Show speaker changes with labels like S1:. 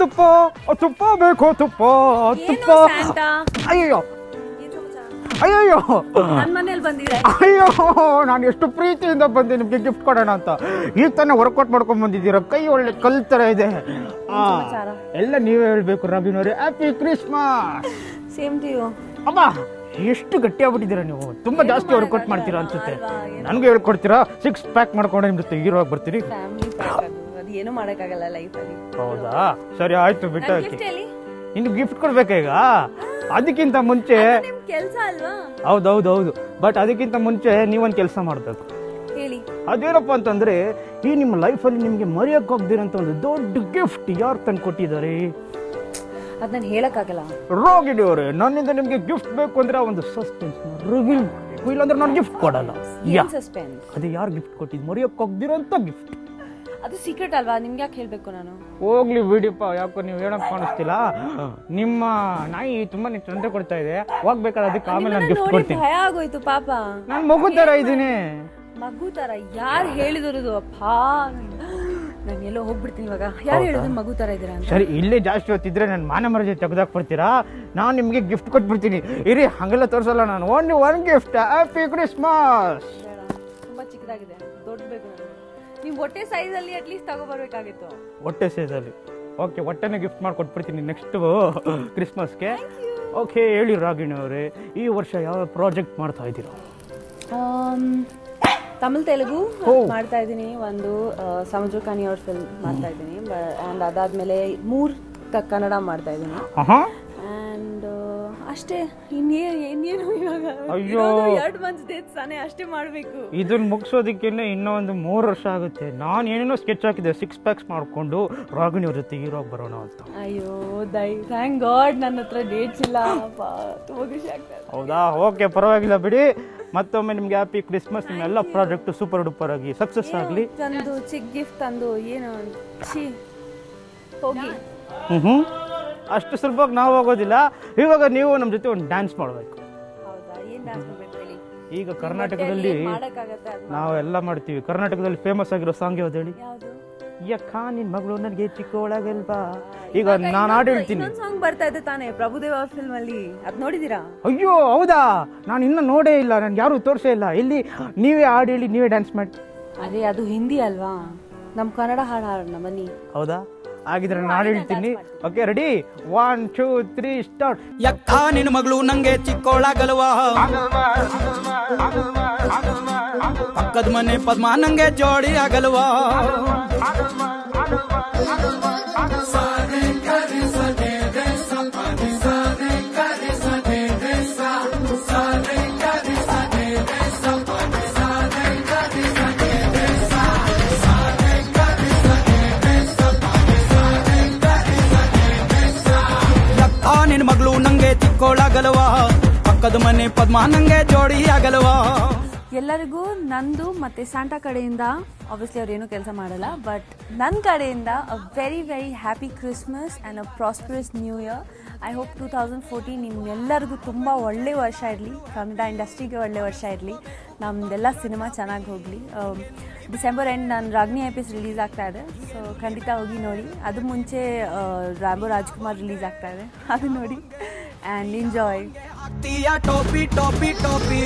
S1: ತುಪ್ಪ ತುಪ್ಪ ಬೇಕು ತುಪ್ಪ ತುಪ್ಪ ಅಯ್ಯೋ ಅಯ್ಯೋ ಅಯ್ಯೋ ನಾನು ಎಷ್ಟು ಪ್ರೀತಿಯಿಂದ ಬಂದೆ ನಿಮ್ಗೆ ಗಿಫ್ಟ್ ಕೊಡೋಣ ಅಂತ ಈಗ ತಾನೇ ವರ್ಕೌಟ್ ಮಾಡ್ಕೊಂಡ್ ಬಂದಿದ್ದೀರ ಕೈ ಒಳ್ಳೆ ಕಲ್ ತರ ಇದೆ ಎಲ್ಲ ನೀವೇ ಹೇಳ್ಬೇಕು ರಾಗಿನವ್ರೆ happy Christmas
S2: same to you
S1: ಅಮ್ಮ ಎಷ್ಟು ಗಟ್ಟಿ ಆಗ್ಬಿಟ್ಟಿದ್ದೀರಾ ನೀವು ತುಂಬಾ ಜಾಸ್ತಿ ವರ್ಕೌಟ್ ಮಾಡ್ತೀರಾ ಅನ್ಸುತ್ತೆ ನನ್ಗೆ ಹೇಳ್ಕೊಡ್ತೀರಾ 6 ಪ್ಯಾಕ್ ಮಾಡ್ಕೊಂಡು ನಿಮ್ ಜೊತೆ ಹೀರೋಗಿ ಬರ್ತೀರಿ
S2: ಏನು ಮಾಡಕ್ಕಾಗಲ್ಲ ಲೈಫಲ್ಲಿ
S1: ಹೌದಾ ಸರಿ ಆಯ್ತು ಬಿಟ್ಟು ಇನ್ನು ಗಿಫ್ಟ್ ಕೊಡ್ಬೇಕಾ ಈಗ ಅದಕ್ಕಿಂತ ಮುಂಚೆ
S2: ಕೆಲಸ ಅಲ್ವಾ
S1: ಹೌದೌದೌದು ಬಟ್ ಅದಕ್ಕಿಂತ ಮುಂಚೆ ನೀವೊಂದು ಕೆಲಸ ಮಾಡ್ಬೇಕು
S2: ಹೇಳಿ
S1: ಅದೇನಪ್ಪ ಅಂತಂದ್ರೆ ಈ ನಿಮ್ಮ ಲೈಫಲ್ಲಿ ನಿಮ್ಗೆ ಮರೆಯಕ್ಕೆ ಹೋಗ್ದಿರಂತ ಒಂದು ದೊಡ್ಡ ಗಿಫ್ಟ್ ಯಾರು ತಂದು ಕೊಟ್ಟಿದ್ದಾರೆ
S2: ಅದ್ ನಾನು ಹೇಳಕ್ಕಾಗಲ್ಲ
S1: ರೋಗಿಣಿ ಅವರೇ ನನ್ನಿಂದ ನಿಮ್ಗೆ ಗಿಫ್ಟ್ ಬೇಕು ಅಂದ್ರೆ ಒಂದು ಸಸ್ಪೆನ್ಸ್ ರಿವೀಲ್ ಮಾಡಬೇಕು ಇಲ್ಲಾಂದ್ರೆ ನಾನು ಗಿಫ್ಟ್ ಕೊಡಲ್ಲ
S2: ಸಸ್ಪೆನ್ಸ್
S1: ಅದೇ ಯಾರು ಗಿಫ್ಟ್ ಕೊಟ್ಟಿದ್ದು ಮರೆಯಕ್ಕೆ ಹೋಗ್ದಿರಂತ ಗಿಫ್ಟ್
S2: ಅದು ಸೀಕ್ರೆಟ್ ಅಲ್ವಾ ನಿಮ್ಗೆ ಯಾಕೆ ಹೇಳ್ಬೇಕು ನಾನು
S1: ಹೋಗ್ಲಿ ಬಿಡಿಪ್ಪ ಯಾಕೋ ನೀವು ಹೇಳಕ್ ಕಾಣಿಸ್ತಿಲ್ಲ ನಿಮ್ಮ ನಾಯಿ ತುಂಬಾನೇ ತೊಂದರೆ ಕೊಡ್ತಾ ಇದೆ ಹೋಗ್ಬೇಕಾದ್ರೆ ಅದಕ್ಕೆ ಆಮೇಲೆ ನಾನು ಗಿಫ್ಟ್ ಕೊಡ್ತೀನಿ
S2: ಭಯ ಆಗೋಯ್ತು ಪಾಪ
S1: ನಾನು ಮಗು ತರ ಇದ್ದೀನಿ
S2: ಮಗು ತರ ಯಾರು ಹೇಳಿದ್ರು ಅಪ್ಪಾ ನಾನು ಎಲ್ಲೋ ಹೋಗ್ಬಿಡ್ತೀನಿ ಇವಾಗ ಯಾರು ಹೇಳಿದ್ರು ಮಗು ತರ ಇದ್ದೀರಾ ಅಂತ
S1: ಸರಿ ಇಲ್ಲೇ ಜಾಸ್ತಿ ಹೊತ್ತಿದ್ರೆ ನಾನು ಮಾನ ಮರ್ಯಾದೆ ತೆಗೆದಾಕ್ ಬರ್ತೀರಾ ನಾನು ನಿಮ್ಗೆ ಗಿಫ್ಟ್ ಕೊಟ್ಬಿಡ್ತೀನಿ ಇರಿ ಹಂಗೆಲ್ಲ ತೋರಿಸಲ್ಲ ನಾನು only one gift happy Christmas
S2: ತುಂಬಾ ಚಿಕ್ಕದಾಗಿದೆ ದೊಡ್ಡ ಬೇಕು ನೀವು ಹೊಟ್ಟೆ ಸೈಜಲ್ಲಿ ಅಟ್ಲೀಸ್ಟ್ ತಗೋಬರ್ಬೇಕಾಗಿತ್ತು
S1: ಹೊಟ್ಟೆ ಸೈಜಲ್ಲಿ ಓಕೆ ಹೊಟ್ಟೆನೇ ಗಿಫ್ಟ್ ಮಾಡಿ ಕೊಟ್ಬಿಡ್ತೀನಿ ನೆಕ್ಸ್ಟ್ ಕ್ರಿಸ್ಮಸ್ಗೆ ಓಕೆ ಹೇಳಿ ರಾಗಿಣಿ ಅವರೇ ಈ ವರ್ಷ ಯಾವ ಪ್ರಾಜೆಕ್ಟ್ ಮಾಡ್ತಾ ಇದ್ದೀರಾ
S2: ತಮಿಳ್ ತೆಲುಗು ಮಾಡ್ತಾ ಇದ್ದೀನಿ ಒಂದು ಸಮುದ್ರ ಖಾನಿ ಅವ್ರ ಫಿಲ್ಮ್ ಮಾಡ್ತಾ ಇದ್ದೀನಿ ಆ್ಯಂಡ್ ಅದಾದ್ಮೇಲೆ 3 ಕನ್ನಡ ಮಾಡ್ತಾ ಇದ್ದೀನಿ ಆ್ಯಂಡ್ ಅಷ್ಟೇ ಇನ್ನೇನು ಇವಾಗ
S1: ಅಯ್ಯೋ
S2: 2 ಮಂತ್ಸ್ ಡೇಟ್ ತಾನೇ ಅಷ್ಟೇ ಮಾಡಬೇಕು
S1: ಇದನ್ನ ಮುಗಿಸೋದಕ್ಕೆ ಇನ್ನೂ ಒಂದು 3 ವರ್ಷ ಆಗುತ್ತೆ ನಾನು ಏನೇನೋ ಸ್ಕೆಚ್ ಹಾಕಿದ್ದೆ 6 ಪ್ಯಾಕ್ಸ್ ಮಾಡಿಕೊಂಡು ರಾಗಿಣಿ ಅವ್ರ ಜೊತೆ ಹೀರೋಗಿ ಬರೋಣ ಅಂತ
S2: ಅಯ್ಯೋ ಥ್ಯಾಂಕ್ ಗಾಡ್ ನನ್ನ ಹತ್ರ ಡೇಟ್ಸ್ ಇಲ್ಲ ತುಂಬ ಖುಷಿ ಆಗ್ತದೆ
S1: ಹೌದಾ ಓಕೆ ಪರವಾಗಿಲ್ಲ ಬಿಡಿ ಮತ್ತೊಮ್ಮೆ ನಿಮ್ಗೆ ಹ್ಯಾಪಿ ಕ್ರಿಸ್ಮಸ್ ನಿಮ್ಮೆಲ್ಲ ಪ್ರಾಜೆಕ್ಟ್ ಸೂಪರ್ ಡೂಪರ್ ಆಗಿ ಸಕ್ಸಸ್ ಆಗಲಿ
S2: ತಂದು ಚಿಕ್ಕ ಗಿಫ್ಟ್ ತಂದು ಏನು ಹೋಗಿ
S1: ಅಷ್ಟು ಸುಲಭವಾಗಿ ನಾವು ಹೋಗೋದಿಲ್ಲ ಇವಾಗ ನೀವು ನಮ್ಮ ಜೊತೆ ಒಂದು ಡ್ಯಾನ್ಸ್ ಮಾಡಬೇಕು ಈಗ ಕರ್ನಾಟಕದಲ್ಲಿ ನಾವೆಲ್ಲ ಮಾಡ್ತೀವಿ ಕರ್ನಾಟಕದಲ್ಲಿ ಫೇಮಸ್ ಆಗಿರೋ ಸಾಂಗ್ ಯಾವ್ದು ಹೇಳಿ ಯಕ್ಕ ನಿನ್ ಮಗಳು ನನಗೆ ಚಿಕ್ಕವಳಾಗಲ್ವಾ ಈಗ ನಾನು ಹಾಡು ಹೇಳ್ತೀನಿ
S2: ಸಾಂಗ್ ಬರ್ತಾ ಇದೆ ತಾನೇ ಪ್ರಭುದೇವ ಅವ್ರ ಫಿಲ್ಮ್ ಅಲ್ಲಿ ಅದ್ ನೋಡಿದೀರಾ
S1: ಅಯ್ಯೋ ಹೌದಾ ನಾನು ಇನ್ನ ನೋಡೇ ಇಲ್ಲ ನನ್ಗೆ ಯಾರು ತೋರಿಸೇ ಇಲ್ಲ ಇಲ್ಲಿ ನೀವೇ ಹಾಡು ಹೇಳಿ ನೀವೇ ಡ್ಯಾನ್ಸ್ ಮಾಡಿ
S2: ಅದೇ ಅದು ಹಿಂದಿ ಅಲ್ವಾ ನಮ್ ಕನ್ನಡ ಹಾಡು ಹಾಡೋಣ ಬನ್ನಿ
S1: ಹೌದಾ ಆಗಿದ್ರೆ ನಾನು ಹಾಡು ಹೇಳ್ತೀನಿ ಓಕೆ ರೆಡಿ 1 2 3 ಸ್ಟಾರ್ಟ್
S3: ಯಕ್ಕ ನಿನ್ನ ಮಗಳು ನಂಗೆ ಚಿಕ್ಕೋಳಾಗಲ್ವಾ ಪಕ್ಕದ ಮನೆ ಪದ್ಮ ನಂಗೆ ಜೋಡಿ ಆಗಲ್ವಾ ನಿನ್ ಮಗಳು ನಂಗೆ ಚಿಕ್ಕೋಳಾಗಲ್ವಾ ಪಕ್ಕದ ಮನೆ ಪದ್ಮ ನಂಗೆ ಜೋಡಿ ಆಗಲ್ವಾ
S2: ಎಲ್ಲರಿಗೂ ನಂದು ಮತ್ತೆ ಸ್ಯಾಂಟಾ ಕಡೆಯಿಂದ ಆಬ್ವಿಯಸ್ಲಿ ಅವ್ರು ಏನೂ ಕೆಲಸ ಮಾಡಲ್ಲ ಬಟ್ ನನ್ನ ಕಡೆಯಿಂದ a very very happy Christmas and a prosperous new year I hope 2014 ನಿಮ್ಮೆಲ್ಲರಿಗೂ ತುಂಬ ಒಳ್ಳೆ ವರ್ಷ ಇರಲಿ ಕನ್ನಡ ಇಂಡಸ್ಟ್ರಿಗೆ ಒಳ್ಳೆ ವರ್ಷ ಇರಲಿ ನಮ್ಮದೆಲ್ಲ ಸಿನಿಮಾ ಚೆನ್ನಾಗಿ ಹೋಗಲಿ ಡಿಸೆಂಬರ್ ಎಂಡ್ ನಾನು ರಾಗಿಣಿ ಎಪಿಸ್ ರಿಲೀಸ್ ಆಗ್ತಾ ಇದೆ ಸೊ ಖಂಡಿತ ಹೋಗಿ ನೋಡಿ ಅದು ಮುಂಚೆ ರಾಂಬೋ ರಾಜ್ಕುಮಾರ್ ರಿಲೀಸ್ ಆಗ್ತಾ ಇದೆ ಅದು ನೋಡಿ ಆ್ಯಂಡ್ ಎಂಜಾಯ್
S3: ಟೋಪಿ ಟೋಪಿ ಟೋಪಿ